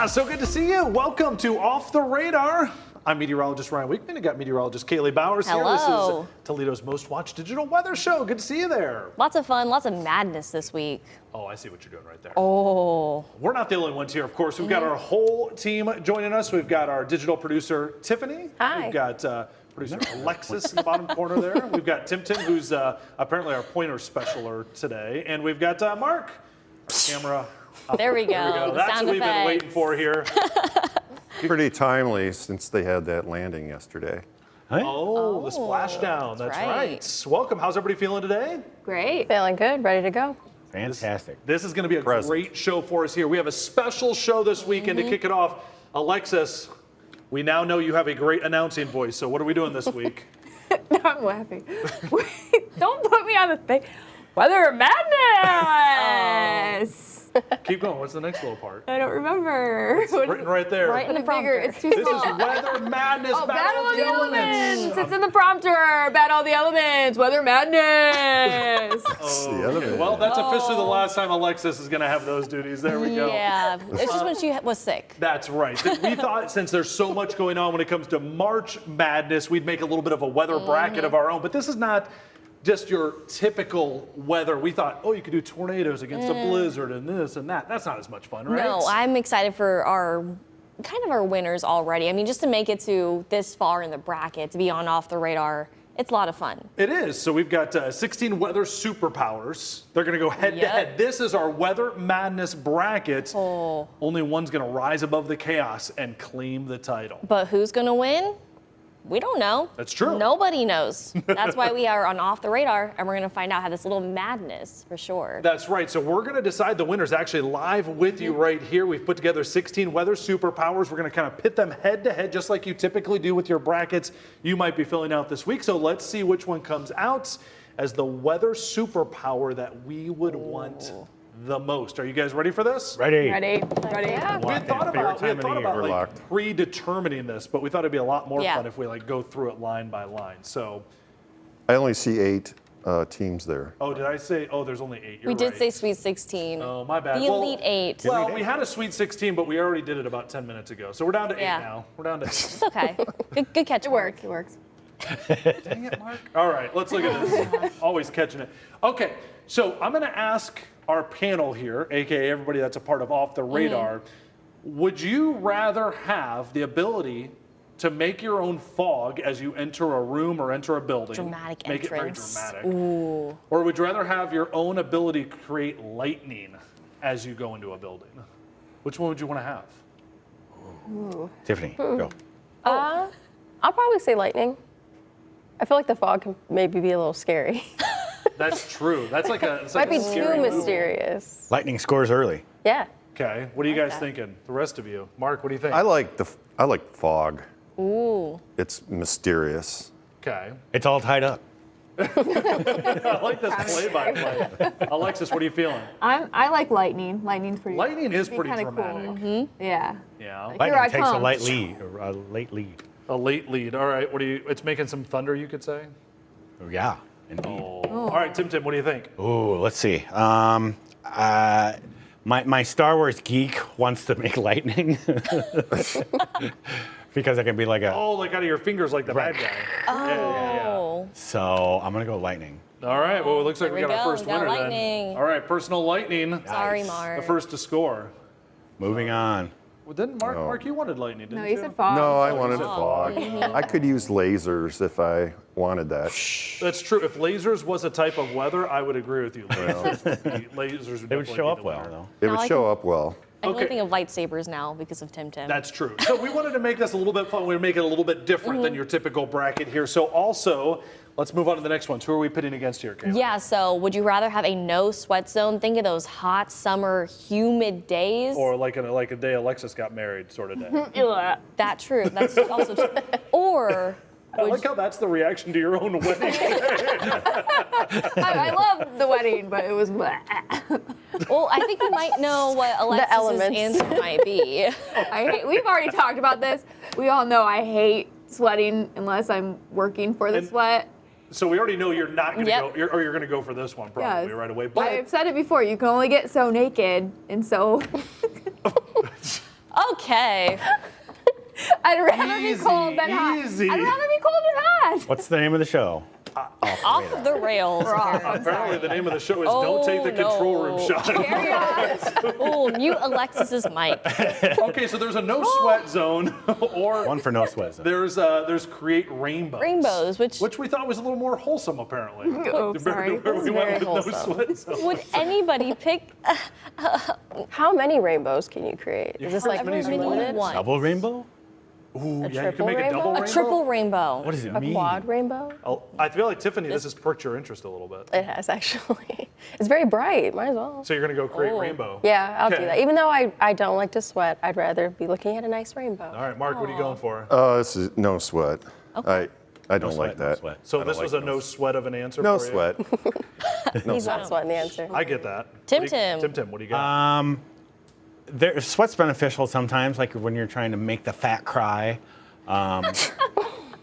So good to see you. Welcome to Off the Radar. I'm meteorologist Ryan Weekman. I got meteorologist Kaylee Bowers here. Hello. This is Toledo's most watched digital weather show. Good to see you there. Lots of fun, lots of madness this week. Oh, I see what you're doing right there. Oh. We're not the only ones here, of course. We've got our whole team joining us. We've got our digital producer, Tiffany. Hi. We've got producer Alexis in the bottom corner there. We've got Tim, who's apparently our pointer specialer today. And we've got Mark. Camera. There we go. That's Sound what we've been effects. waiting for here. Pretty timely since they had that landing yesterday. Oh, the splashdown. That's right. Welcome. How's everybody feeling today? Great. Feeling good. Ready to go. Fantastic. This is going to be a great show for us here. We have a special show this weekend to kick it off. Alexis, we now know you have a great announcing voice. So what are we doing this week? No, I'm laughing. Wait, don't put me on the thing. Weather madness. Keep going. What's the next little part? I don't remember. It's written right there. Right in the prompter. It's too This small. is Weather Madness. Oh, Battle of the Elements. It's in the prompter. Battle of the Elements. Weather madness. The elements. Well, that's officially the last time Alexis is going to have those duties. There we go. Yeah, it's just when she was sick. That's right. We thought since there's so much going on when it comes to March Madness, we'd make a little bit of a weather bracket of our own. But this is not just your typical weather. We thought, oh, you could do tornadoes against a blizzard and this and that. That's not as much fun, right? No, I'm excited for our winners already. I mean, just to make it to this far in the bracket, to be on Off the Radar, it's a lot of fun. It is. So we've got 16 weather superpowers. They're going to go head to head. This is our Weather Madness bracket. Oh. Only one's going to rise above the chaos and claim the title. But who's going to win? We don't know. That's true. Nobody knows. That's why we are on Off the Radar, and we're going to find out how this little madness for sure. That's right. So we're going to decide the winners actually live with you right here. We've put together 16 weather superpowers. We're going to kind of pit them head to head just like you typically do with your brackets you might be filling out this week. So let's see which one comes out as the weather superpower that we would want the most. Are you guys ready for this? Ready. Ready? Yeah. We had thought about We're like locked. predetermining this, but we thought it'd be a lot more Yeah. fun if we like go through it line by line. So, I only see 8 teams there. oh, did I say? Oh, there's only 8. You're We did right. say Sweet 16. Oh, my bad. The Well, Elite 8. Well, we had a Sweet 16, but we already did it about 10 minutes ago. So we're down to 8 Yeah. now. We're down to 8. It's okay. Good catch. It works. It works. Dang it, Mark. All right, let's look at this. Always catching it. Okay, so I'm going to ask our panel here, aka everybody that's a part of Off the Radar, would you rather have the ability to make your own fog as you enter a room or enter a building? Dramatic Make entrance. it very dramatic. Ooh. Or would you rather have your own ability to create lightning as you go into a building? Which one would you want to have? Tiffany, go. I'll probably say lightning. I feel like the fog can maybe be a little scary. That's true. That's like a it's Might like be a scary too movie. mysterious. Lightning scores early. Yeah. Okay, what are you guys that. thinking? The rest of you, Mark, what do you think? I like fog. Ooh. It's mysterious. Okay. It's all tied up. I like this play-by-play. Alexis, what are you feeling? I like lightning. Lightning's pretty. Lightning is pretty kinda dramatic. Cool. Yeah. Yeah. Here Lightning I takes come. a late lead. Or a late lead. A late lead. All right. What do you? It's making some thunder, you could say. Oh, yeah, indeed. All right, Tim. What do you think? Ooh, let's see. My Star Wars geek wants to make lightning because it can be like a. Oh, like out of your fingers, like the Right. bad guy. Oh. So I'm gonna go lightning. All right. Well, it looks like Here we we got our go. first We got winner lightning. then. All right, personal lightning. Sorry, Nice. Mark. The first to score. Moving on. Well, didn't Mark? No. Mark, you wanted lightning, didn't No, you? you said fog. No, I wanted a fog. I could use lasers if I wanted that. That's true. If lasers was a type of weather, I would agree with you. Lasers would It would definitely show be up the well winner. though. It Now would I show can- up well. I can Okay. only think of lightsabers now because of Tim. That's true. So we wanted to make this a little bit fun. We make it a little bit different than your typical bracket here. So also, let's move on to the next one. Who are we pitting against here, Kayla? Yeah, so would you rather have a no sweat zone? Think of those hot summer humid days. Or like a day Alexis got married sort of day. That true. That's also true. Or I like how that's the reaction to your own wedding. I love the wedding, but it was. well, I think you might know what Alexis's elements. answer might be. We've already talked about this. We all know I hate sweating unless I'm working for the And- sweat. So we already know you're not going to Yep. go, or you're going to go for this one probably Yes. right away. But I've said it before. You can only get so naked, and so Okay. I'd rather be Easy, cold than hot. easy. I'd rather be cold than hot. What's the name of the show? Off the rails. Apparently, the name of the show is "Don't Take the Control Room no. Shot." Carry on. Oh, mute Alexis's mic. Okay, so there's a no sweat zone, or One for no sweat zone. there's create rainbows. Rainbows, which we thought was a little more wholesome, apparently. Oh, sorry. Where we went very with no wholesome. sweat zone. would anybody pick How many rainbows can you create? Is this like as many as you limited? one? Double rainbow? Ooh, A yeah, you can triple make a double rainbow? rainbow. A triple rainbow. What does it A mean? quad rainbow? Oh, I feel like Tiffany, this has perked your interest a little bit. It has actually. It's very bright. Might as well. So you're gonna go create Oh. rainbow. Yeah, I'll Okay. do that. Even though I don't like to sweat, I'd rather be looking at a nice rainbow. All right, Mark, what are you going for? This is no sweat. I don't No like sweat, no that. sweat. So I don't this like was a those. no sweat of an answer No for you? sweat. He's not sweating the answer. I get that. Tim What do you- Tim. what do you got? Sweat's beneficial sometimes, like when you're trying to make the fat cry.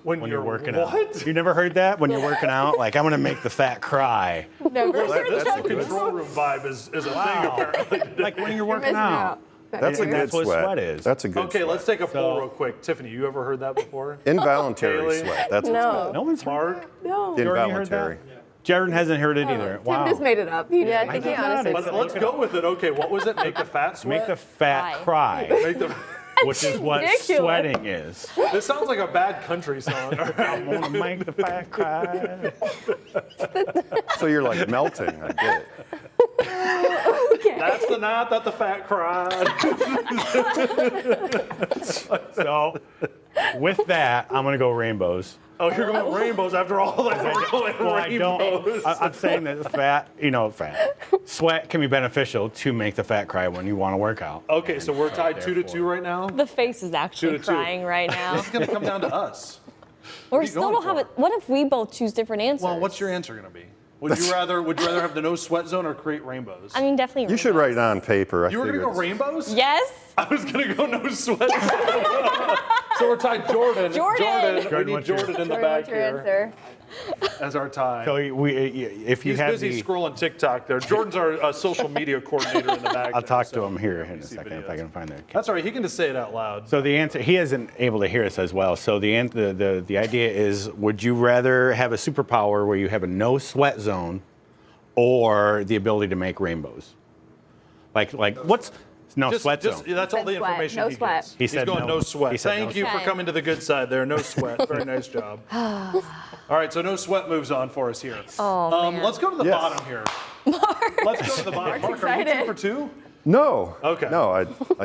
When you're working what? out. You never heard that? When you're working out? Like, I'm going to make the fat cry. Never. This That's whole a good control room vibe is a thing, apparently. Like when you're working Missing out. out. That's a And good that's what sweat. sweat is. That's a good Okay, sweat. let's take a poll So- real quick. Tiffany, you ever heard that before? Involuntary Haley? sweat. That's No. No one's heard Mark? No. that? Jordan, you heard that? involuntary. Jared hasn't heard it either. Tim Wow. just made it up. He Yeah, just I think made he it up. honestly Let's go with it. Okay, what was it? Make the fat sweat? Make the fat Cry. cry, Make the. which is what ridiculous. sweating is. This sounds like a bad country song. I'm going to make the fat cry. So you're like melting. I get it. That's the night that the fat cried. So, with that, I'm going to go rainbows. Oh, you're going rainbows after all that. We're going Well, I rainbows. don't. I'm saying that sweat can be beneficial to make the fat cry when you want to work out. Okay, so we're tied 2-2 therefore- right now. The face is actually 2-2. crying right now. It's gonna come down to us. We you still going don't have for? it. What if we both choose different answers? Well, what's your answer gonna be? Would you rather have the no sweat zone or create rainbows? I mean, definitely. You should write rainbows. it on paper. you were gonna figured go rainbows? Yes. I was gonna go no sweat zone. So we're tied Jordan. Jordan. We Jordan, need what's your- Jordan in the Jordan, back what's your here answer? as our tie. So if you He's have busy the, scrolling TikTok there. Jordan's our social media coordinator in the back. I'll there, talk so to him here in a see second if I videos. can find it. That's all right. He can just say it out loud. So the answer, he isn't able to hear us as well. So the idea is, would you rather have a superpower where you have a no sweat zone, or the ability to make rainbows? Like what's no sweat zone? That's all the Said sweat. information No he sweat. gives. He He's said going no. no sweat. He said Thank no you for sweat. coming to the good side there. No sweat. Very nice job. All right, so no sweat moves on for us here. Oh, man. Let's go to the Yes. bottom here. Let's go to the bottom. Mark, are you 2 for 2? No. Okay. No,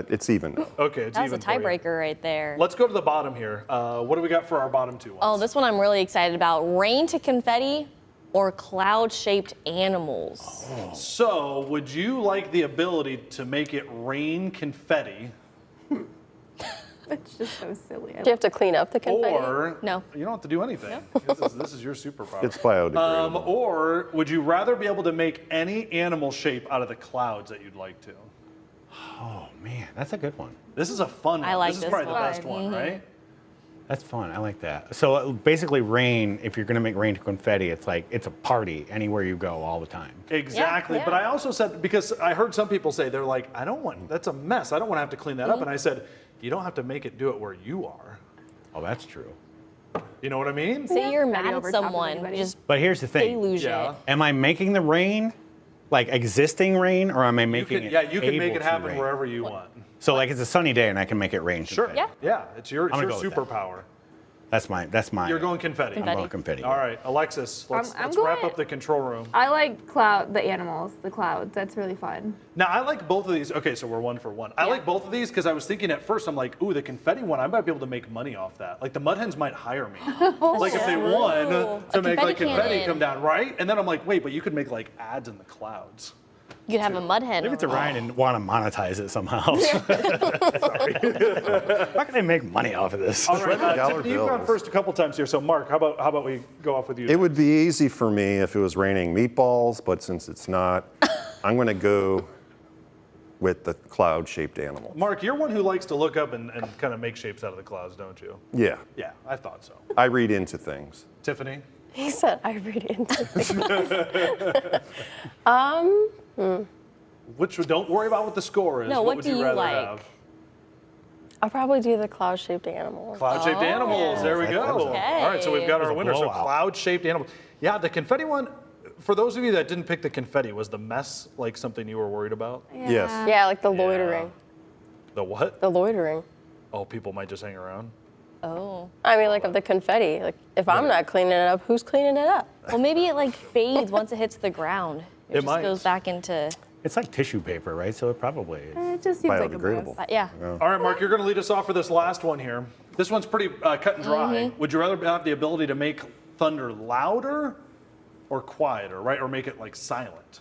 it's even. No. Okay, it's That was a even for you. tiebreaker right there. Let's go to the bottom here. What do we got for our bottom two ones? Oh, this one I'm really excited about. Rain to confetti or cloud-shaped animals. So, would you like the ability to make it rain confetti, It's just so silly. Do you have to clean up the confetti? or No. you don't have to do anything? This is your superpower. It's biodegradable. Or would you rather be able to make any animal shape out of the clouds that you'd like to? Oh man, that's a good one. This is a fun one. I like this is this probably one. the best one, right? That's fun. I like that. So basically, rain. If you're going to make rain to confetti, it's like it's a party anywhere you go all the time. Exactly. Yeah. But I also said, because I heard some people say, they're like, that's a mess. I don't want to have to clean that up. And I said, you don't have to make it do it where you are. Oh, that's true. You know what I mean? Say you're Confetti mad at over top of someone, anybody. just But here's the thing. deluge Yeah. it. Am I making the rain, like existing rain, or am I You making can, it? yeah, you can make able it to happen rain? wherever you want. So like it's a sunny day and I can make it rain. Sure. confetti. Yeah. Yeah, it's your I'm gonna go with that. superpower. That's my. You're going confetti. I'm going confetti. All right, Alexis, let's I'm wrap going- up the control room. I like the animals, the clouds. That's really fun. Now, I like both of these. Okay, so we're 1 for 1. I like both of these because I was thinking at first, I'm like, ooh, the confetti one, I might be able to make money off that. Like the mud hens might hire me. Like if they won Ooh, to a make like confetti confetti cannon. come down, right? And then I'm like, wait, but you could make like ads in the clouds. You could have a mud hen. Leave it to over Ryan and want to monetize it somehow. How can I make money off of this? All right, $20 Tiffany, you've gone bills. first a couple times here. So Mark, how about we go off with you? It would be easy for me if it was raining meatballs, but since it's not, I'm going to go with the cloud-shaped animal. Mark, you're one who likes to look up and kind of make shapes out of the clouds, don't you? Yeah, Yeah, I thought so. I read into things. Tiffany? He said I read into Which don't worry about what the score is. No, what would do you you rather like? have? I'll probably do the cloud-shaped animal. Cloud-shaped animals. There we go. Okay. All right, so we've got our It was a winner. So blowout. cloud-shaped animals. Yeah, the confetti one. For those of you that didn't pick the confetti, was the mess like something you were worried about? Yes. Yeah, like the loitering. The what? The loitering. Oh, people might just hang around. Oh. I mean, like of the confetti. Like if I'm not cleaning it up, who's cleaning it up? Well, maybe it like fades once it hits the ground. It just might. goes back into. It's like tissue paper, right? So it probably is. It just seems like a Biodegradable. mess. Yeah. All right, Mark, you're going to lead us off for this last one here. This one's pretty cut and dry. Would you rather have the ability to make thunder louder or quieter, right? Or make it like silent?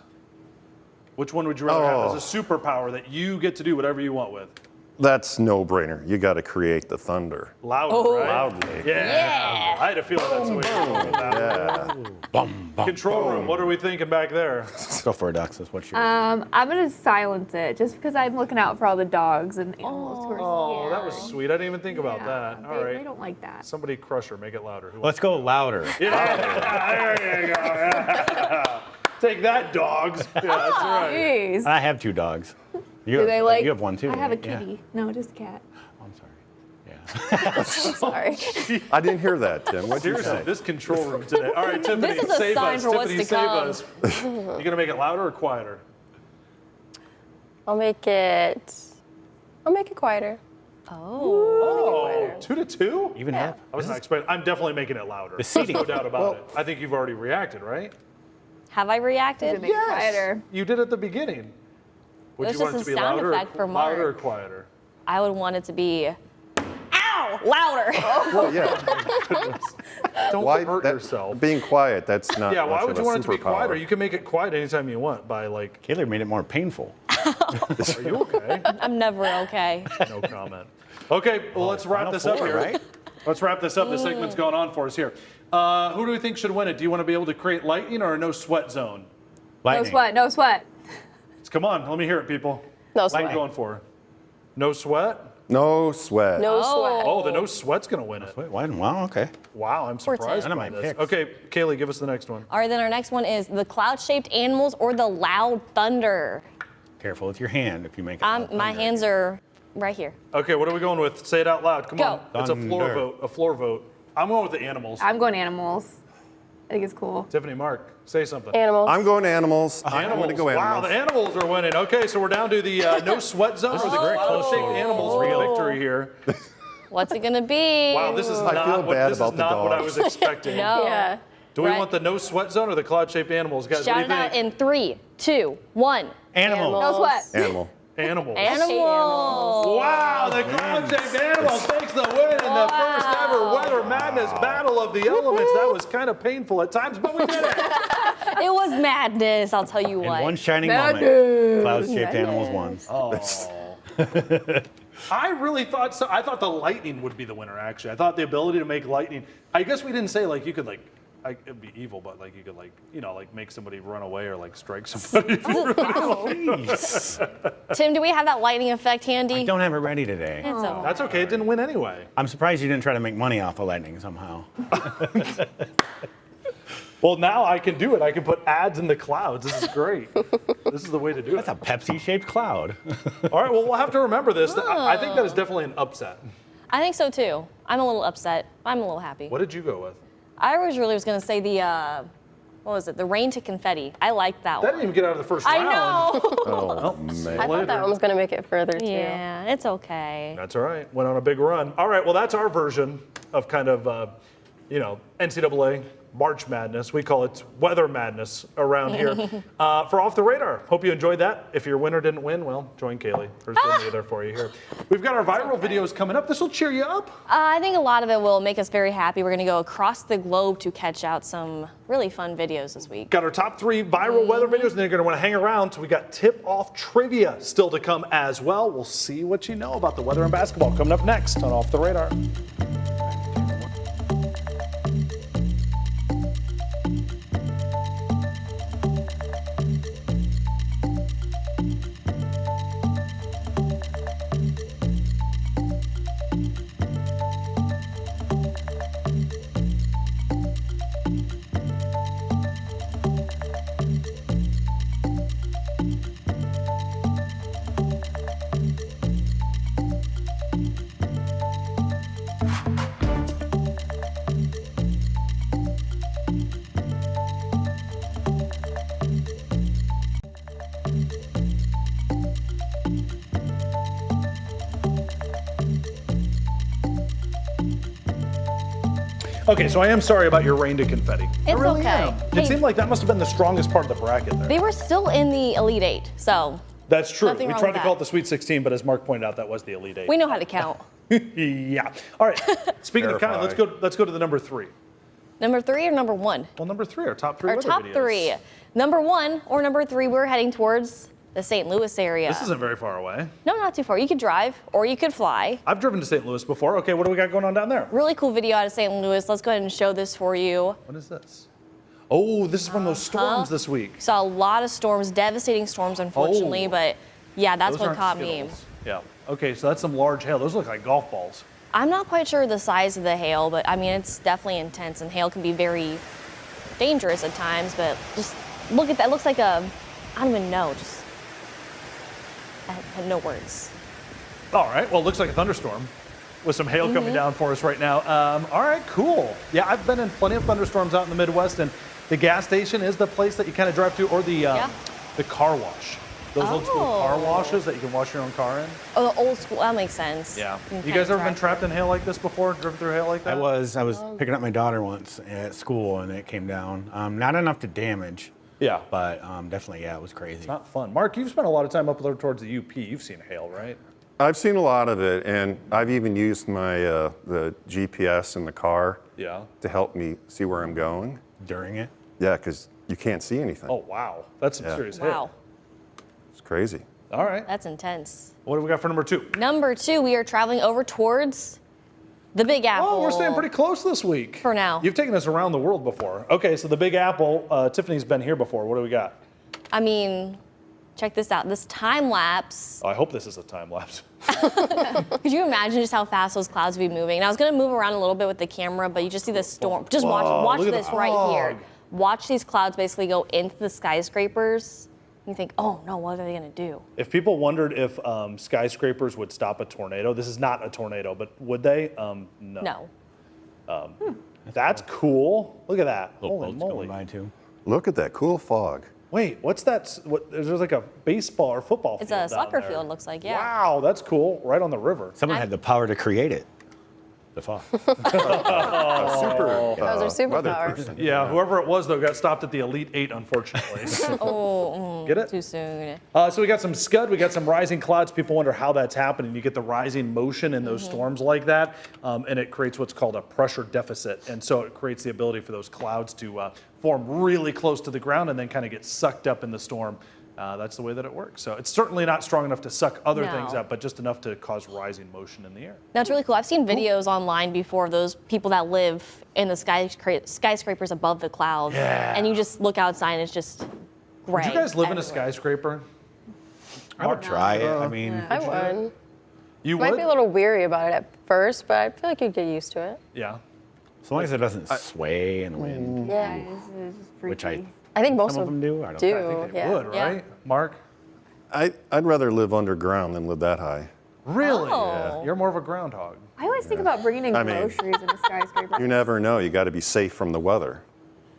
Which one would you rather have as a superpower that you get to do whatever you want with? That's no-brainer. You got to create the thunder. Louder, right? Loudly. Yeah. I had a feeling that's the way you're going with that one. Yeah. Bum, bum. Control room, what are we thinking back there? Go for it, Alexis. What's your? I'm gonna silence it just because I'm looking out for all the dogs and animals who are Oh, scared. that was sweet. I didn't even think about Yeah, that. All they right. don't like that. Somebody crush her, make it louder. Who Let's go louder. Yeah, there you go. Yeah. Take that, dogs. Yeah, that's right. Jeez. I have 2 dogs. You Do they like? You have one too. I have a right? Yeah. kitty. No, just a cat. Oh, I'm sorry. Yeah. Sorry. I didn't hear that, Tim. What'd you Seriously, say? this control room today. All right, Tiffany, This is a save sign us. for what's Tiffany, to save come. us. You gonna make it louder or quieter? I'll make it quieter. Oh, 2-2? Even Yeah. up. I was not expecting. I'm definitely making it louder. The There's seating. no doubt about it. I think you've already reacted, right? Have I reacted? Make it quieter. You did at the beginning. Would This you want is it to a be sound louder, effect for louder or Mark. quieter? I would want it to be. Ow! Louder. Well, yeah. Don't Why hurt that- yourself. Being quiet, that's not Yeah, much why of would a you want it to be superpower. quieter? You can make it quiet anytime you want by like, Kayla made it more painful. are you okay? I'm never okay. No comment. Okay, well, let's wrap Final this up four, here. right? Let's wrap this up. This segment's going on for us here. Who do we think should win it? Do you want to be able to create lightning or a no sweat zone? No Lightning. sweat. No sweat. Come on, let me hear it, people. No What are you sweat. going for? No sweat? No sweat. No sweat. Oh, the no sweat's going to win it. Wait, why? Wow. Okay. Wow, I'm Poor surprised Tim. by None of my this. picks. Okay, Kaylee, give us the next one. All right, then our next one is the cloud-shaped animals or the loud thunder. Careful with your hand if you make it. My hands are right here. Okay, what are we going with? Say it out loud. Come on. Go. It's a floor Thunder. vote. A floor vote. I'm going with the animals. I'm going animals. I think it's cool. Tiffany, Mark, say something. Animals. I'm going animals. I'm Animals. going to go Wow, animals. the animals are winning. Okay, so we're down to the no sweat zone or the cloud-shaped animals for victory here. What's it gonna be? Wow, this is I not, feel what, bad this about is the not what I dogs. was expecting. No. Yeah. Do we Right. want the no sweat zone or the cloud-shaped animals? Guys, Shout what it do you out think? in 3, 2, 1. Animal. No sweat. Animal. Animals. Animals. Wow, the cloud-shaped animals takes the win in the first ever Weather Madness Battle of the Elements. That was kind of painful at times, but we did it. It was madness, I'll tell you In what. one shining Madness. moment, cloud-shaped animals won. I really thought so. I thought the lightning would be the winner, actually. I thought the ability to make lightning. I guess we didn't say, like, you could, like, it'd be evil, but, like, you could, like, you know, like, make somebody run away or, like, strike somebody. Tim, do we have that lightning effect handy? I don't have it ready today. It's okay. That's okay. It didn't win anyway. I'm surprised you didn't try to make money off of lightning somehow. Well, now I can do it. I can put ads in the clouds. This is great. This is the way to do it. That's a Pepsi-shaped cloud. All right, well, we'll have to remember this. I think that is definitely an upset. I think so too. I'm a little upset. I'm a little happy. What did you go with? I was gonna say the, what was it? The rain to confetti. I liked that That one. didn't even get out of the first I round. know. Oh, I man. thought that one was going to make it further, too. Yeah, it's okay. That's all right. Went on a big run. All right, well, that's our version of kind of, NCAA March Madness. We call it Weather Madness around here. For Off the Radar, hope you enjoyed that. If your winner didn't win, well, join Kaylee. There's plenty there for you here. We've got our viral videos coming up. This will cheer you up. I think a lot of it will make us very happy. We're gonna go across the globe to catch out some really fun videos this week. Got our top 3 viral weather videos, and they're going to want to hang around. So we got tip-off trivia still to come as well. We'll see what you know about the weather and basketball coming up next on Off the Radar. Okay, so I am sorry about your rain to confetti. I It's really okay. am. Hey. It seemed like that must have been the strongest part of the bracket there. They were still in the Elite Eight, so That's true. Nothing We wrong tried with to call it that. the Sweet 16, but as Mark pointed out, that was the Elite Eight. we know how to count. Yeah. All right. Speaking of counting, let's go to the number 3. Number 3 or number 1? Well, number 3, our top 3 Our weather top videos. 3. Number 1 or number 3, we're heading towards the St. Louis area. This isn't very far away. No, not too far. You could drive or you could fly. I've driven to St. Louis before. Okay, what do we got going on down there? Really cool video out of St. Louis. Let's go ahead and show this for you. What is this? Oh, this is from those storms this week. Saw a lot of storms, devastating storms, unfortunately, Oh. but yeah, that's Those what aren't caught me. Skittles. Yeah. Okay, so that's some large hail. Those look like golf balls. I'm not quite sure the size of the hail, but I mean, it's definitely intense, and hail can be very dangerous at times, but just look at that. It looks like I don't even know, I had no words. All right. Well, it looks like a thunderstorm with some hail Mm-hmm. coming down for us right now. All right, cool. Yeah, I've been in plenty of thunderstorms out in the Midwest, and the gas station is the place that you kind of drive to, or the car wash. Those old school car washes that you can wash your own car in. Oh, the old school, that makes sense. Yeah. can You kinda guys ever been track- trapped in hail like this before? Driven through hail like that? I was picking up my daughter once at school and it came down. Not enough to damage, Yeah. but definitely, yeah, it was crazy. Not fun. Mark, you've spent a lot of time up there towards the UP. You've seen hail, right? I've seen a lot of it, and I've even used my the GPS in the car Yeah. to help me see where I'm going. During it. Yeah, because you can't see anything. Oh, wow. That's some Yeah. serious Wow, hail. It's crazy. All right. that's intense. What do we got for number 2? Number 2, we are traveling over towards the Big Apple. Oh, we're staying pretty close this week. For now. You've taken us around the world before. Okay, so the Big Apple, Tiffany's been here before. What do we got? I mean, check this out. This time lapse. Oh, I hope this is a time lapse. Could you imagine just how fast those clouds would be moving? And I was gonna move around a little bit with the camera, but you just see the storm. Just watch look at the this right here. fog. Watch these clouds basically go into the skyscrapers. You think, oh no, what are they gonna do? If people wondered if skyscrapers would stop a tornado, this is not a tornado, but would they? No. No. That's cool. Look at that. Little Holy boats moly. going by too. Look at that cool fog. Wait, what's that? There's like a baseball or football It's field a down soccer there. field, looks like, yeah. Wow, that's cool. Right on the river. Someone had the power to create it. The fog. Super. Those are weather superpowers. person. Yeah, whoever it was though got stopped at the Elite 8, unfortunately. Get it? Too soon. So we got some scud, we got some rising clouds. People wonder how that's happening. You get the rising motion in those storms like that, and it creates what's called a pressure deficit. And so it creates the ability for those clouds to form really close to the ground and then kind of get sucked up in the storm. That's the way that it works. So it's certainly not strong enough to suck other things No. up, but just enough to cause rising motion in the air. That's really cool. I've seen videos online before of those people that live in the skyscrapers above the clouds. Yeah. And you just look outside and it's just gray. Would you guys live in a everywhere. skyscraper? I would try it. I mean, I would. You Might would? be a little weary about it at first, but I feel like you'd get used to it. Yeah. as long as it doesn't sway in the wind, Yeah. which I think most some of them do. I don't do. know. I think they yeah. would, Yeah. right? Mark? I'd rather live underground than live that high. Really? Oh. You're more of a groundhog. I always think about bringing in I mean- groceries in a skyscraper. You never know. You got to be safe from the weather.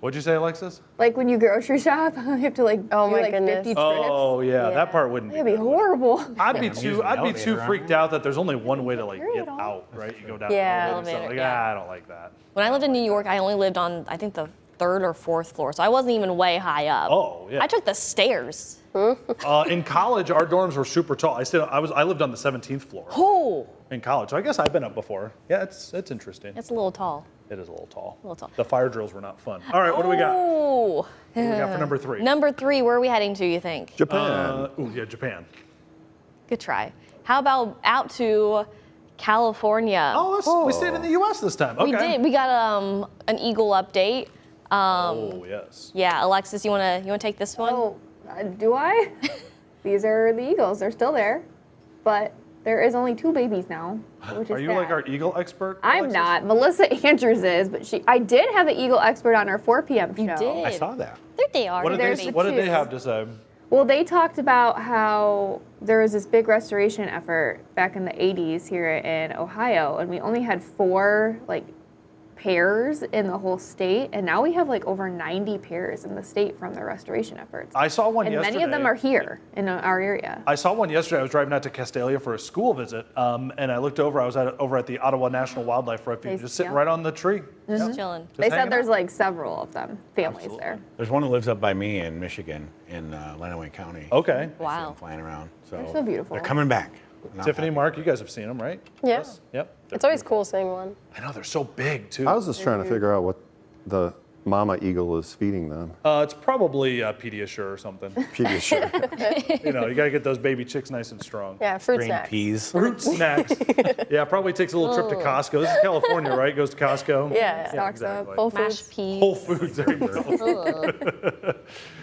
What'd you say, Alexis? Like when you grocery shop, you have to like Oh do my like goodness. 50 trips. Oh yeah, that part wouldn't be. It'd be good, would it? horrible. I'd be use too. the I'd be too elevator around freaked out that there's only one way to like Carry get it all. out. Right? You go down. Yeah. the elevator. So, Elevator, like, yeah. I don't like that. When I lived in New York, I only lived on, I think, the 3rd or 4th floor. So I wasn't even way high up. Oh yeah. I took the stairs. In college, our dorms were super tall. I lived on the 17th floor Oh, in college. So I guess I've been up before. Yeah, it's interesting. it's a little tall. It is a little tall. A little tall. The fire drills were not fun. All right, what do we got? Oh. What do we got for number 3? Number 3, where are we heading to, you think? Japan. Ooh, yeah, Japan. Good try. How about out to California? We stayed in the U.S. this time. Okay. We did. We got an eagle update. Oh yes. Yeah, Alexis, you wanna take this one? Oh, do I? These are the eagles. They're still there, but there is only 2 babies now, which is Are you like sad. our eagle expert? I'm Alexis? not. Melissa Andrews is, but I did have an eagle expert on our 4 p.m. show. You did. I saw that. There they are. What did There's they the What did they two. have to say? Well, they talked about how there was this big restoration effort back in the 80s here in Ohio, and we only had 4 like pairs in the whole state, and now we have like over 90 pairs in the state from the restoration efforts. I saw one and yesterday. many of them are here in our area. I saw one yesterday. I was driving out to Castalia for a school visit, and I looked over. I was over at the Ottawa National Wildlife Refuge, just sitting Yeah. right on the tree. Just chilling. They said hanging there's out. like several of them, families there. There's one that lives up by me in Michigan, in Lenawee County. Okay. I see them Wow. flying around. So They're so beautiful. They're coming back. And I'm Tiffany, happy. Mark, you guys have seen them, right? Yeah. Yes? Yep. It's always cool seeing one. I know they're so big too. I was just trying to figure out what the mama eagle is feeding them. It's probably Pediasure or something. Pediasure. You know, you gotta get those baby chicks nice and strong. Yeah, fruit Green snacks. peas. Fruit snacks. Yeah, probably takes a little trip to Costco. This is California, right? Goes to Costco. Yeah. Stocks up. Whole Mashed Foods. peas. Whole Foods. There you go.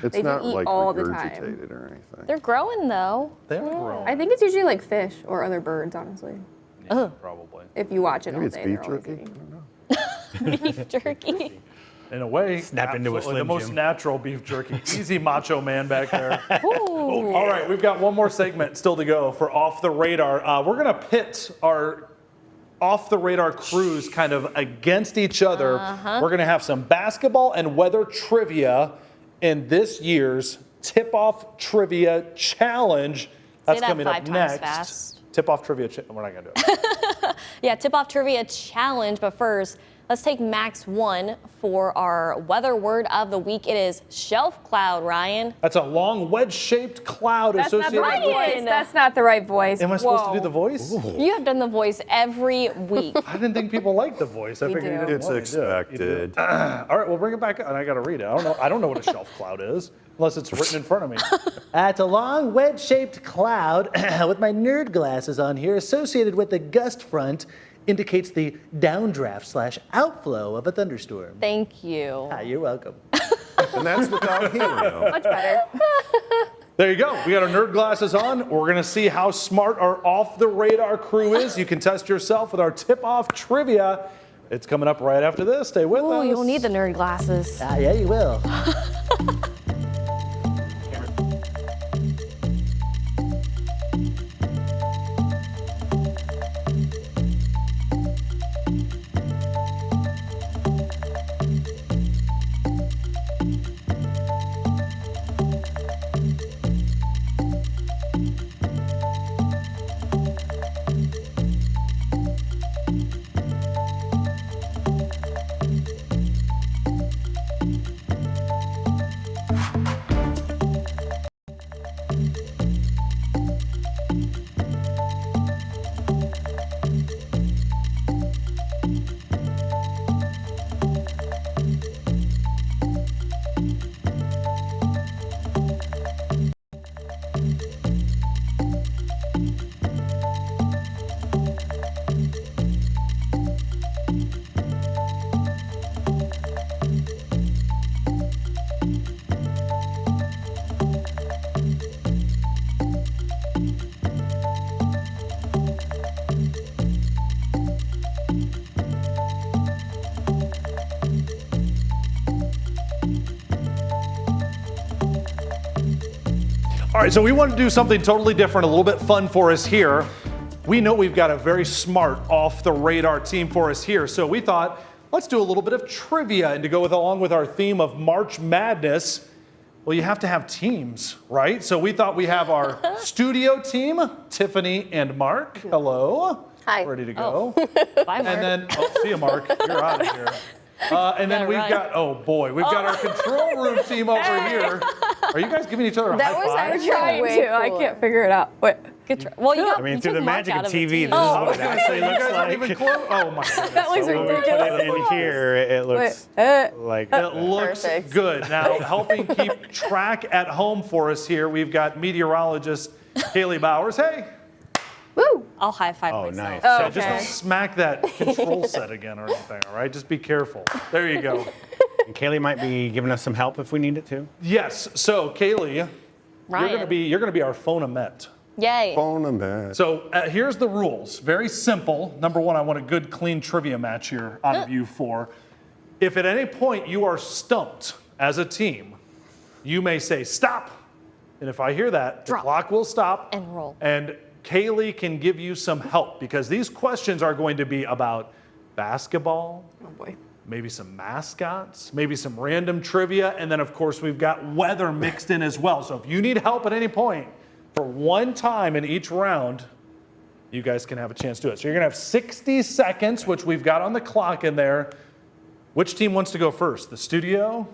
It's They do not eat like all the time. regurgitated or anything. They're growing though. They are growing. I think it's usually like fish or other birds, honestly. Yeah, probably. If you watch it Maybe all it's day, beef they're always jerky. eating. I don't know. Beef jerky. In a way, Snap into a absolutely the Slim most Jim. natural beef jerky. Easy macho man back there. All right, we've got one more segment still to go for Off the Radar. We're going to pit our Off the Radar crews kind of against each other. We're going to have some basketball and weather trivia in this year's Tip-Off Trivia Challenge. That's that coming 5 up times next. fast. Tip-Off Trivia We're not going to do it. Yeah, tip-off trivia challenge. But first, let's take Max 1 for our weather word of the week. It is shelf cloud, Ryan. That's a long wedge-shaped cloud That's not associated the right with... voice. That's not the right voice. Am I supposed to do Whoa. the voice? You have done the voice every week. I didn't think people liked the voice. I figured you do. didn't It's want me to do it. You do. expected. All right, we'll bring it back, and I got to read it. I don't know what a shelf cloud is, unless it's written in front of me. It's a long wedge-shaped cloud with my nerd glasses on here, associated with the gust front, indicates the downdraft / outflow of a thunderstorm. Thank you. Ah, you're welcome. And that's without helio. Much better. There you go. We got our nerd glasses on. We're going to see how smart our off-the-radar crew is. You can test yourself with our tip-off trivia. It's coming up right after this. Stay with Oh, us. you'll need the nerd glasses. Ah, yeah, you will. All right, so we want to do something totally different, a little bit fun for us here. We know we've got a very smart off-the-radar team for us here, so we thought, let's do a little bit of trivia, and to go with along with our theme of March Madness, well, you have to have teams, right? So we thought we have our studio team, Tiffany and Mark. Hello. Hi. Ready to go. Bye, Mark. And then, see you, Mark. You're out of here. And then Gotta we've run. got, oh boy, we've got our control room team over here. Are you guys giving each other a That high was five? actually Trying way to. I cooler. can't figure it out. Wait. Good try. Well, you got, I mean, you through took the Mark magic out of the TV, team. this is I what was it gonna actually say, you looks guys aren't even like. close. Oh my goodness. That looks When we put ridiculous. it in here, it looks like It looks Perfect. good. Now, helping keep track at home for us here, we've got meteorologist Haley Bowers. Hey. Woo. I'll high five Oh, myself. nice. So So just don't smack that control set again or anything, all right? Just be careful. There you go. And Kaylee might be giving us some help if we need it to. Yes. So, Kaylee, Ryan. you're gonna be our phonomet. Yay. Phone them back. So here's the rules. Very simple. Number one, I want a good, clean trivia match here out of you four. If at any point you are stumped as a team, you may say stop. And if I hear that, Drop. the clock will stop. And roll. And Kaylee can give you some help because these questions are going to be about basketball, Oh boy. maybe some mascots, maybe some random trivia, and then of course we've got weather mixed in as well. So if you need help at any point, for one time in each round, you guys can have a chance to do it. So you're gonna have 60 seconds, which we've got on the clock in there. Which team wants to go first, the studio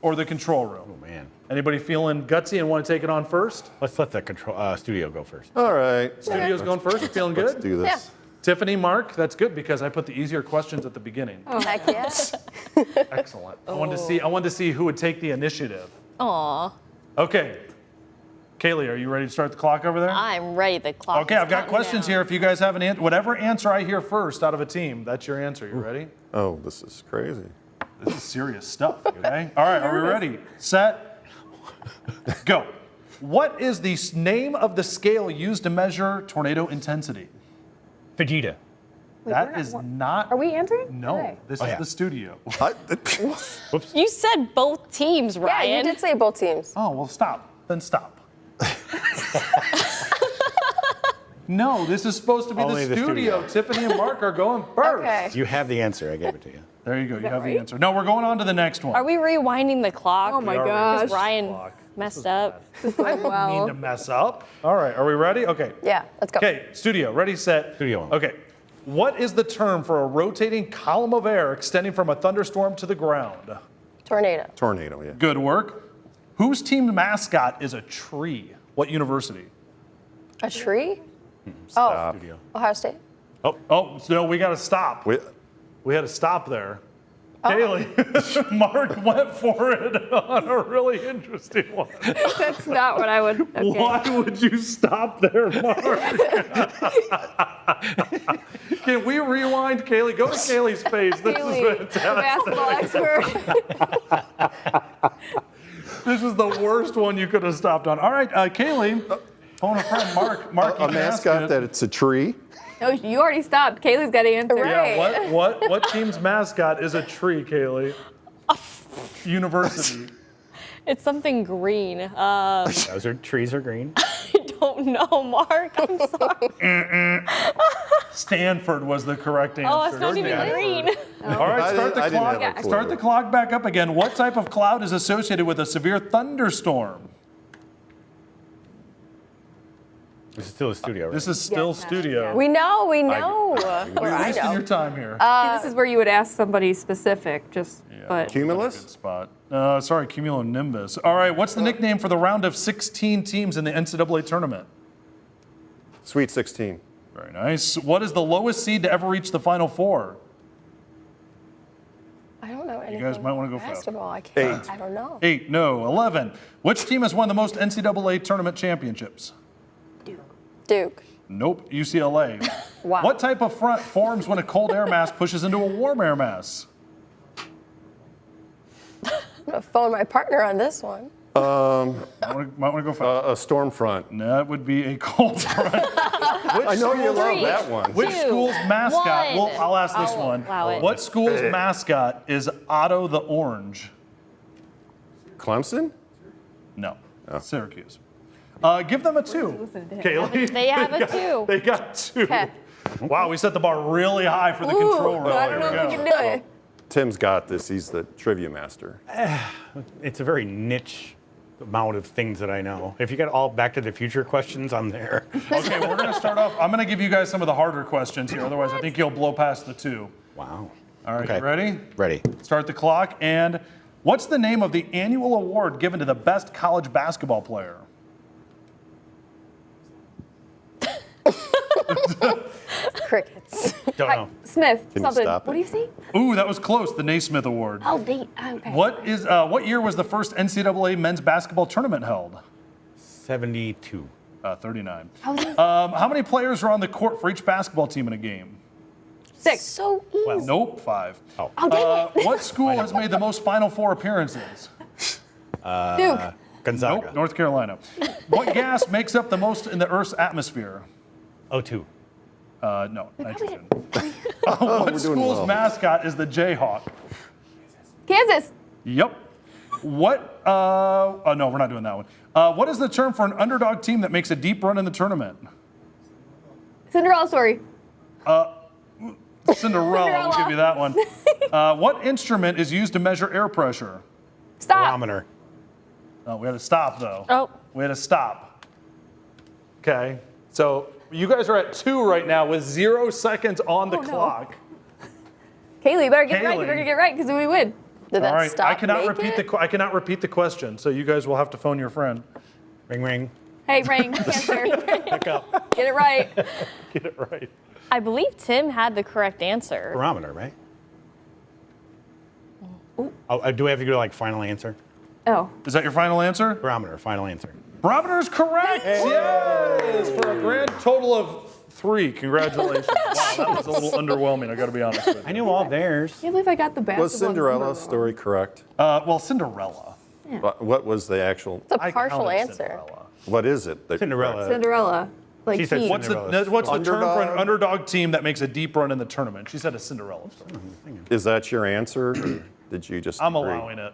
or the control room? Oh man. Anybody feeling gutsy and want to take it on first? Let's let the control studio go first. All right. Studio's going first, you feeling Let's good? do this. Yeah. Tiffany, Mark, that's good because I put the easier questions at the beginning. Heck yeah. Excellent. I wanted to see who would take the initiative. Aw, Okay. Kaylee, are you ready to start the clock over there? I'm ready. The clock. Okay, is I've got counting questions down. here. If you guys have whatever answer I hear first out of a team, that's your answer. You ready? Oh, this is crazy. This is serious stuff, okay? All right, are we ready? Set, go. What is the name of the scale used to measure tornado intensity? Vegeta. That is not. Are we answering? No, Okay. this Oh, is yeah. the studio. You said both teams, Yeah, Ryan. you did say both teams. Oh, well, stop. Then stop. No, this is supposed to be Only the the studio. studio. Tiffany and Mark are going first. Okay. You have the answer. I gave it to you. There you go. You have the right? answer. No, we're going on to the next one. Are we rewinding the clock? Oh my We are gosh. Because Ryan Clock. messed up. I didn't mean Well. to mess up. All right, are we ready? Okay. Yeah, let's go. Okay, studio, ready, set. Studio one. Okay. What is the term for a rotating column of air extending from a thunderstorm to the ground? Tornado. Tornado, yeah. Good work. Whose team mascot is a tree? What university? A tree? Stop. Studio. Ohio State. Oh, no, we got to stop. Wait, We had to stop there. Kaylee, Mark went for it on a really interesting one. That's not what I would. Okay. Why would you stop there, Mark? Can we rewind, Kaylee? Go to Kaylee's face. This Haley, is the fantastic. basketball expert. This is the worst one you could have stopped on. All right, Kaylee, phone a friend, Mark. Mark, you a can ask mascot it. that it's a tree. No, you already stopped. Kaylee's got to answer. Right. Yeah, what team's mascot is a tree, Kaylee? University. It's something green. Those are trees are green. I don't know, Mark. I'm sorry. Stanford was the correct answer. Oh, it's not even green. All right, start the I didn't clock. have a clue. Start the clock back up again. What type of cloud is associated with a severe thunderstorm? This is still a studio, right? This is still Yes, studio. yeah. We know. You're Or I wasting know. your time here. This is where you would ask somebody specific, just, but Cumulus? Good spot. Sorry, cumulonimbus. All right, what's the nickname for the round of 16 teams in the NCAA tournament? Sweet 16. Very nice. What is the lowest seed to ever reach the Final Four? I don't know anything. guys might wanna go fast. basketball. I can't. 8. I don't know. 8, no. 11. Which team has won the most NCAA tournament championships? Duke. Nope, UCLA. Wow. What type of front forms when a cold air mass pushes into a warm air mass? I'm gonna phone my partner on this one. Might want to go fast. A storm front. That would be a cold front. I know you love Three. that one. Which Two, school's mascot? one. Well, I'll ask this I'll one. allow it. What school's mascot is Otto the Orange? Clemson? No, Syracuse. Give them a 2, listen to him. Kaylee. They have a 2. They got 2. Okay. Wow, we set the bar really high for the control room. I don't know There if we we go. can do it. Tim's got this. He's the trivia master. It's a very niche amount of things that I know. If you got all Back to the Future questions, I'm there. Okay, we're going to start off. I'm going to give you guys some of the harder questions here. Otherwise, I think you'll blow past the 2. Wow. All right, Okay. you ready? Ready. Start the clock. And what's the name of the annual award given to the best college basketball player? Crickets. Don't know. Smith, Can you something. stop What it? do you say? Ooh, that was close. The Naismith Award. Oh, they. Okay. What year was the first NCAA men's basketball tournament held? 72. 39. How is this? How many players are on the court for each basketball team in a game? 6. So easy. Nope, 5. Oh. Oh, dang it. What school has made the most Final Four appearances? Duke. Gonzaga. Nope, North Carolina. What gas makes up the most in the Earth's atmosphere? O2. No, nitrogen. we're What doing school's well. mascot is the Jayhawk? Kansas. Yep. What? Oh no, we're not doing that one. What is the term for an underdog team that makes a deep run in the tournament? Cinderella story. Cinderella, we'll give you that one. What instrument is used to measure air pressure? Stop. Barometer. Oh, we had to stop though. Oh. We had to stop. Okay, so you guys are at 2 right now with 0 seconds on the Oh, no. clock. Kaylee, you better get it right. You Kaylee. better get it right because then we win. Did that All right, stop? I cannot make repeat it? I cannot repeat the question, so you guys will have to phone your friend. Ring, ring. Hey, ring, answer. Pick up. Get it right. Get it right. I believe Tim had the correct answer. Barometer, right? Oh, do we have to go like final answer? Oh. Is that your final answer? Barometer, final answer. Barometer is correct. Yes, for a grand total of 3. Congratulations. Wow, that was a little underwhelming. I got to be honest with you. I knew all theirs. I can't believe I got the basketball. Was Cinderella's number wrong. story correct? Well, Cinderella. What was the actual? It's a I partial counted answer. Cinderella. What is it? Cinderella. Cinderella. Like She said team. Cinderella. What's the term for an Underdog? underdog team that makes a deep run in the tournament? She said a Cinderella story. Is that your answer? Or did you just? I'm agree? allowing it.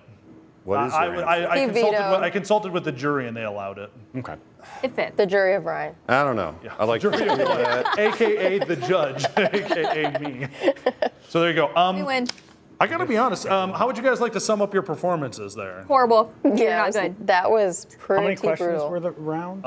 What is your answer? He vetoed. I consulted with the jury and they allowed it. Okay. It fits. The jury of Ryan. I don't know. I like to Jury do of one, that. AKA the judge, AKA me. So there you go. We win. I gotta be honest. How would you guys like to sum up your performances there? Horrible. You're Yeah, not good. that was pretty How many questions brutal. were the round?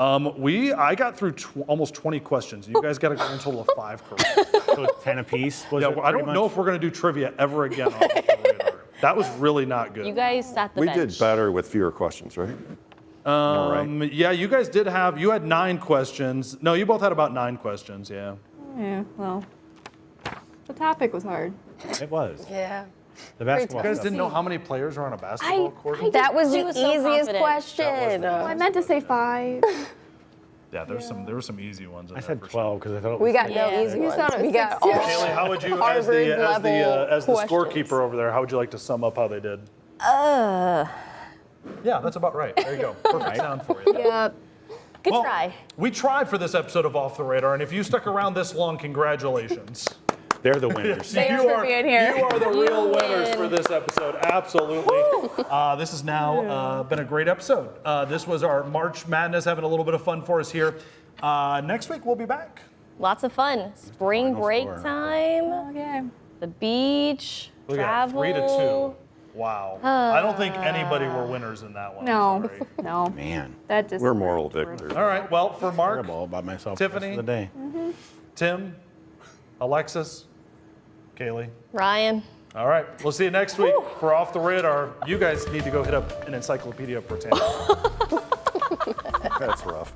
I got through almost 20 questions. You guys got a grand total of 5 correct. So 10 apiece? Was Yeah, it well, I pretty don't know much? if we're gonna do trivia ever again on the radar. That was really not good. You guys sat the We bench. did better with fewer questions, right? All right. Yeah, you guys did have. You had 9 questions. No, you both had about 9 questions. Yeah. Yeah, well. The topic was hard. It was. Yeah. The basketball You guys stuff. didn't know how many players are on a basketball court? That was She the was so easiest confident. question. I meant to say 5. Yeah, there were some easy ones. In I there said for sure. 12 because I thought it We was got six. no Yeah. easy You ones. thought it We was got 6 all too. Haley, how would you, Harvard as the level scorekeeper over there, how would you like to sum up how they did? Yeah, that's about right. There you go. Perfect sound for you. Yep. Good Well, try. We tried for this episode of Off the Radar, and if you stuck around this long, congratulations. They're the winners. Thanks for being here. You are the real You winners win. for this episode. Absolutely. This has now been a great episode. This was our March Madness, having a little bit of fun for us here. Next week, we'll be back. Lots of fun. Spring Final break score. time, Okay. the beach, Look at travel. 3-2. Wow. I don't think anybody were winners in that one. I'm No. sorry. No. Man, That just. We're moral victors. All right. Well, for Mark, terrible about myself Tiffany? the rest of the day. Tim, Alexis, Kaylee. Ryan. All right. We'll see you next week for Off the Radar. You guys need to go hit up an Encyclopedia Britannica. That's rough.